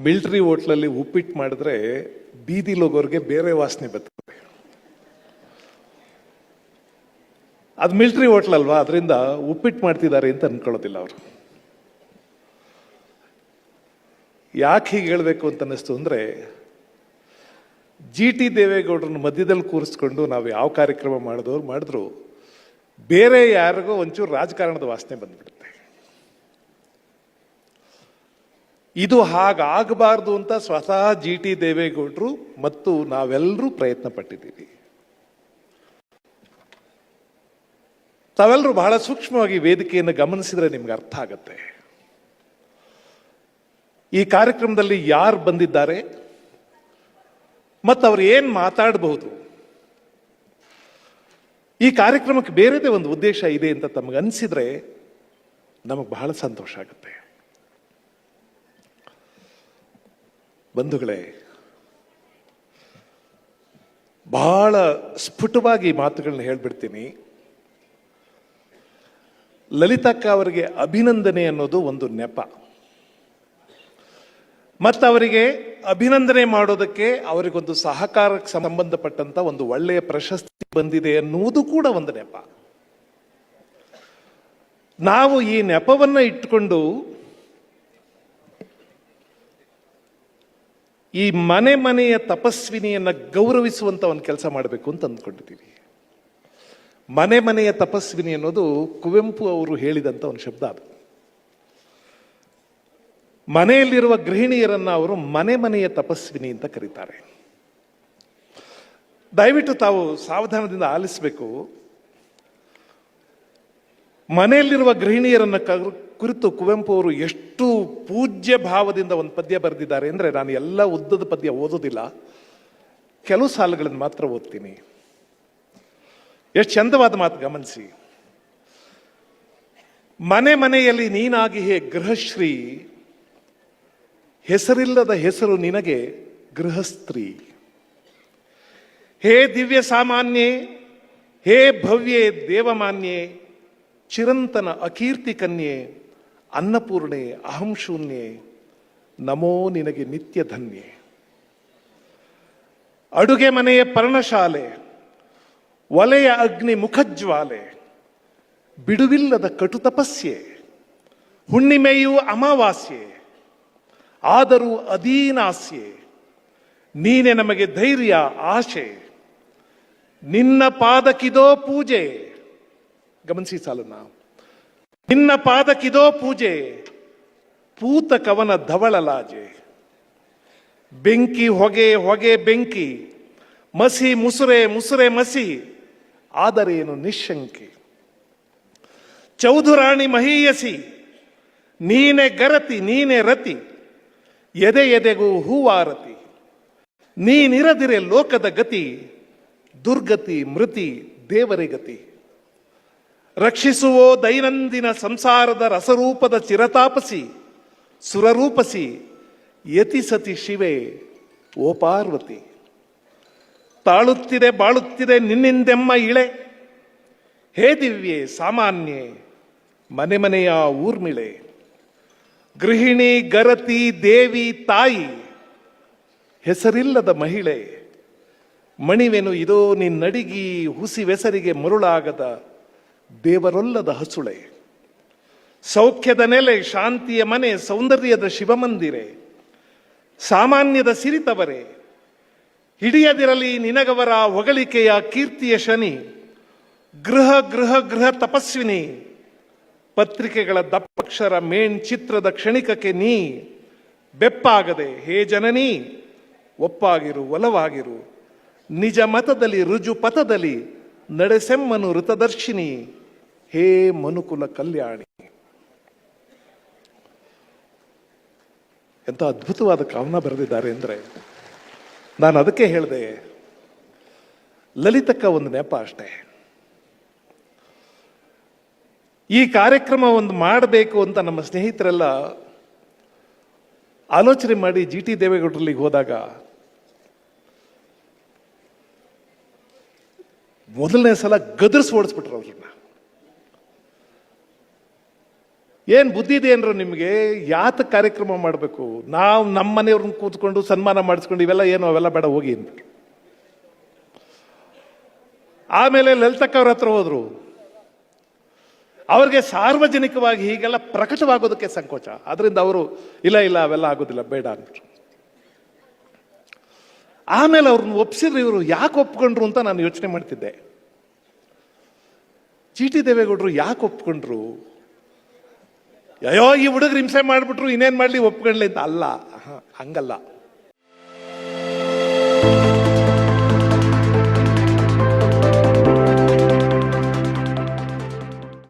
Military ಹೋಟ್ಲಲ್ಲಿ ಉಪ್ಪಿಟ್ಟು ಮಾಡಿದ್ರೆ ಬೀದಿಲಿ ಹೋಗೋರಿಗೆ ಬೇರೆ ವಾಸನೆ ಬರ್ತದೆ. ಅದು ಮಿಲಿಟರಿ ಹೋಟ್ಲ್ ಅಲ್ವಾ, ಅದರಿಂದ ಉಪ್ಪಿಟ್ಟು ಮಾಡ್ತಿದ್ದಾರೆ ಅಂತ ಅನ್ಕೊಳ್ಳೋದಿಲ್ಲ ಅವರು. ಯಾಕೆ ಹೀಗೆ ಹೇಳಬೇಕು ಅಂತ ಅನ್ನಿಸ್ತು ಅಂದರೆ, ಜಿ ಟಿ ದೇವೇಗೌಡರನ್ನ ಮಧ್ಯದಲ್ಲಿ ಕೂರಿಸ್ಕೊಂಡು ನಾವು ಯಾವ ಕಾರ್ಯಕ್ರಮ ಮಾಡಿದ್ರು ಬೇರೆ ಯಾರಿಗೋ ಒಂಚೂರು ರಾಜಕಾರಣದ ವಾಸನೆ ಬಂದ್ಬಿಡುತ್ತೆ. ಇದು ಹಾಗಾಗಬಾರ್ದು ಅಂತ ಸ್ವತಃ ಜಿ ಟಿ ದೇವೇಗೌಡರು ಮತ್ತು ನಾವೆಲ್ಲರೂ ಪ್ರಯತ್ನ ಪಟ್ಟಿದ್ದೀವಿ. ತಾವೆಲ್ಲರೂ ಬಹಳ ಸೂಕ್ಷ್ಮವಾಗಿ ವೇದಿಕೆಯನ್ನು ಗಮನಿಸಿದ್ರೆ ನಿಮ್ಗೆ ಅರ್ಥ ಆಗತ್ತೆ. ಈ ಕಾರ್ಯಕ್ರಮದಲ್ಲಿ ಯಾರು ಬಂದಿದ್ದಾರೆ ಮತ್ತು ಅವ್ರು ಏನು ಮಾತಾಡಬಹುದು, ಈ ಕಾರ್ಯಕ್ರಮಕ್ಕೆ ಬೇರೆದೇ ಒಂದು ಉದ್ದೇಶ ಇದೆ ಅಂತ ತಮಗೆ ಅನಿಸಿದ್ರೆ ನಮಗೆ ಬಹಳ ಸಂತೋಷ ಆಗುತ್ತೆ. ಬಂಧುಗಳೇ, ಬಹಳ ಸ್ಫುಟವಾಗಿ ಮಾತುಗಳನ್ನ ಹೇಳ್ಬಿಡ್ತೀನಿ. ಲಲಿತಕ್ಕ ಅವರಿಗೆ ಅಭಿನಂದನೆ ಅನ್ನೋದು ಒಂದು ನೆಪ, ಮತ್ತು ಅವರಿಗೆ ಅಭಿನಂದನೆ ಮಾಡೋದಕ್ಕೆ ಅವರಿಗೊಂದು ಸಹಕಾರಕ್ಕೆ ಸಂಬಂಧಪಟ್ಟಂತ ಒಂದು ಒಳ್ಳೆಯ ಪ್ರಶಸ್ತಿ ಬಂದಿದೆ ಅನ್ನುವುದು ಕೂಡ ಒಂದು ನೆಪ. ನಾವು ಈ ನೆಪವನ್ನ ಇಟ್ಟುಕೊಂಡು ಈ ಮನೆಯ ತಪಸ್ವಿನಿಯನ್ನ ಗೌರವಿಸುವಂತ ಒಂದು ಕೆಲಸ ಮಾಡಬೇಕು ಅಂತ ಅಂದ್ಕೊಂಡಿದ್ದೀವಿ. ಮನೆಯ ತಪಸ್ವಿನಿ ಅನ್ನೋದು ಕುವೆಂಪು ಅವರು ಹೇಳಿದಂತ ಒಂದು ಶಬ್ದ. ಅದು ಮನೆಯಲ್ಲಿರುವ ಗೃಹಿಣಿಯರನ್ನ ಅವರು ಮನೆಯ ತಪಸ್ವಿನಿ ಅಂತ ಕರೀತಾರೆ. ದಯವಿಟ್ಟು ತಾವು ಸಾವಧಾನದಿಂದ ಆಲಿಸಬೇಕು. ಮನೆಯಲ್ಲಿರುವ ಗೃಹಿಣಿಯರನ್ನ ಕುರಿತು ಕುವೆಂಪು ಅವರು ಎಷ್ಟು ಪೂಜ್ಯ ಭಾವದಿಂದ ಒಂದು ಪದ್ಯ ಬರೆದಿದ್ದಾರೆ ಅಂದರೆ, ನಾನು ಎಲ್ಲ ಉದ್ದದ ಪದ್ಯ ಓದೋದಿಲ್ಲ, ಕೆಲವು ಸಾಲುಗಳನ್ನು ಮಾತ್ರ ಓದ್ತೀನಿ. ಎಷ್ಟು ಚಂದವಾದ ಮಾತು ಗಮನಿಸಿ. ಮನೆಯಲ್ಲಿ ನೀನಾಗಿ ಹೇ ಗೃಹಶ್ರೀ, ಹೆಸರಿಲ್ಲದ ಹೆಸರು ನಿನಗೆ ಗೃಹಸ್ತ್ರೀ. ಹೇ ದಿವ್ಯ ಸಾಮಾನ್ಯೆ, ಹೇ ಭವ್ಯೆ ದೇವಮಾನ್ಯೆ, ಚಿರಂತನ ಅಕೀರ್ತಿ ಕನ್ಯೆ, ಅನ್ನಪೂರ್ಣೆ ಅಹಂ ಶೂನ್ಯೆ, ನಮೋ ನಿನಗೆ ನಿತ್ಯ ಧನ್ಯೆ. ಅಡುಗೆ ಮನೆಯ ಪರ್ಣಶಾಲೆ, ಒಲೆಯ ಅಗ್ನಿ ಮುಖಜ್ವಾಲೆ, ಬಿಡುವಿಲ್ಲದ ಕಟು ತಪಸ್ಯೆ, ಹುಣ್ಣಿಮೆಯೂ ಅಮಾವಾಸ್ಯೆ, ಆದರೂ ಅಧೀನಾಸ್ಯೆ, ನೀನೆ ನಮಗೆ ಧೈರ್ಯ ಆಶೆ, ನಿನ್ನ ಪಾದಕ್ಕಿದೋ ಪೂಜೆ. ಗಮನಿಸಿ ಸಾಲನ್ನ. ನಿನ್ನ ಪಾದಕ್ಕಿದೋ ಪೂಜೆ, ಪೂತ ಕವನ ಧವಳ ಲಾಜೆ. ಬೆಂಕಿ ಹೊಗೆ ಹೊಗೆ ಬೆಂಕಿ, ಮಸಿ ಮುಸುರೆ ಮುಸುರೆ ಮಸಿ, ಆದರೇನು ನಿಶಂಕೆ. ಚೌಧುರಾಣಿ ಮಹೀಯಸಿ, ನೀನೆ ಗರತಿ ನೀನೆ ರತಿ, ಎದೆ ಎದೆಗೂ ಹೂವಾರತಿ. ನೀನಿರದಿರೆ ಲೋಕದ ಗತಿ, ದುರ್ಗತಿ ಮೃತಿ ದೇವರೇ ಗತಿ. ರಕ್ಷಿಸುವೋ ದೈನಂದಿನ ಸಂಸಾರದ ರಸರೂಪದ ಚಿರತಾಪಸಿ, ಸುರರೂಪಸಿ, ಯತಿ ಸತಿ ಶಿವೆ ಓ ಪಾರ್ವತಿ. ತಾಳುತ್ತಿದೆ ಬಾಳುತ್ತಿದೆ ನಿನ್ನಿಂದೆಮ್ಮ ಇಳೆ, ಹೇ ದಿವ್ಯೆ ಸಾಮಾನ್ಯೆ, ಮನೆಯ ಊರ್ಮಿಳೆ. ಗೃಹಿಣಿ ಗರತಿ ದೇವಿ ತಾಯಿ, ಹೆಸರಿಲ್ಲದ ಮಹಿಳೆ. ಮಣಿವೆನು ಇದೋ ನಿನ್ನಡಿಗಿ, ಹುಸಿವೆಸರಿಗೆ ಮರುಳಾಗದ ದೇವರೊಲ್ಲದ ಹಸುಳೆ. ಸೌಖ್ಯದ ನೆಲೆ ಶಾಂತಿಯ ಮನೆ, ಸೌಂದರ್ಯದ ಶಿವಮಂದಿರೆ, ಸಾಮಾನ್ಯದ ಸಿರಿತವರೇ. ಹಿಡಿಯದಿರಲಿ ನಿನಗವರ ಹೊಗಳಿಕೆಯ ಕೀರ್ತಿಯ ಶನಿ, ಗೃಹ ಗೃಹ ಗೃಹ ತಪಸ್ವಿನಿ. ಪತ್ರಿಕೆಗಳ ದಪ್ಪಕ್ಷರ ಮೇಣ್ ಚಿತ್ರದ ಕ್ಷಣಿಕಕ್ಕೆ ನೀ ಬೆಪ್ಪಾಗದೆ, ಹೇ ಜನನಿ ಒಪ್ಪಾಗಿರು ಒಲವಾಗಿರು. ನಿಜ ಮತದಲ್ಲಿ ರುಜು ಪಥದಲ್ಲಿ ನಡೆಸೆಮ್ಮನು ಋತದರ್ಶಿನಿ, ಹೇ ಮನುಕುಲ ಕಲ್ಯಾಣಿ. ಎಂತ ಅದ್ಭುತವಾದ ಕವನ ಬರೆದಿದ್ದಾರೆ ಅಂದರೆ, ನಾನು ಅದಕ್ಕೆ ಹೇಳಿದೆ, ಲಲಿತಕ್ಕ ಒಂದು ನೆಪ ಅಷ್ಟೇ. ಈ ಕಾರ್ಯಕ್ರಮ ಒಂದು ಮಾಡಬೇಕು ಅಂತ ನಮ್ಮ ಸ್ನೇಹಿತರೆಲ್ಲ ಆಲೋಚನೆ ಮಾಡಿ ಜಿ ಟಿ ದೇವೇಗೌಡರಲ್ಲಿಗೆ ಹೋದಾಗ ಮೊದಲನೇ ಸಲ ಗದರ್ಸ್ ಓಡಿಸ್ಬಿಟ್ರು ಅವ್ರನ್ನ. ಏನ್ ಬುದ್ಧಿ ಇದೆ ಏನ್ರು ನಿಮ್ಗೆ? ಯಾತ ಕಾರ್ಯಕ್ರಮ ಮಾಡಬೇಕು? ನಾವು ನಮ್ಮ ಮನೆಯವ್ರನ್ನ ಕೂತ್ಕೊಂಡು ಸನ್ಮಾನ ಮಾಡಿಸ್ಕೊಂಡು ಇವೆಲ್ಲ ಏನು ಅವೆಲ್ಲ ಬೇಡ ಹೋಗಿ ಅಂದ್ರು. ಆಮೇಲೆ ಲಲಿತಕ್ಕ ಅವ್ರ ಹತ್ರ ಹೋದ್ರು. ಅವ್ರಿಗೆ ಸಾರ್ವಜನಿಕವಾಗಿ ಹೀಗೆಲ್ಲ ಪ್ರಕಟವಾಗೋದಕ್ಕೆ ಸಂಕೋಚ. ಆದ್ರಿಂದ ಅವರು ಇಲ್ಲ ಇಲ್ಲ ಅವೆಲ್ಲ ಆಗೋದಿಲ್ಲ ಬೇಡ ಅಂದ್ರು. ಆಮೇಲೆ ಅವ್ರನ್ನ ಒಪ್ಸಿದ್ರು. ಇವರು ಯಾಕೆ ಒಪ್ಕೊಂಡ್ರು ಅಂತ ನಾನು ಯೋಚನೆ ಮಾಡ್ತಿದ್ದೆ. ಜಿ ಟಿ ದೇವೇಗೌಡರು ಯಾಕೆ ಒಪ್ಕೊಂಡ್ರು? ಅಯ್ಯೋ ಈ ಹುಡುಗರು ಹಿಂಸೆ ಮಾಡ್ಬಿಟ್ರು ಇನ್ನೇನ್ ಮಾಡ್ಲಿ ಒಪ್ಕೊಂಡ್ಲಿ ಅಂತ ಅಲ್ಲ, ಹಂಗಲ್ಲ.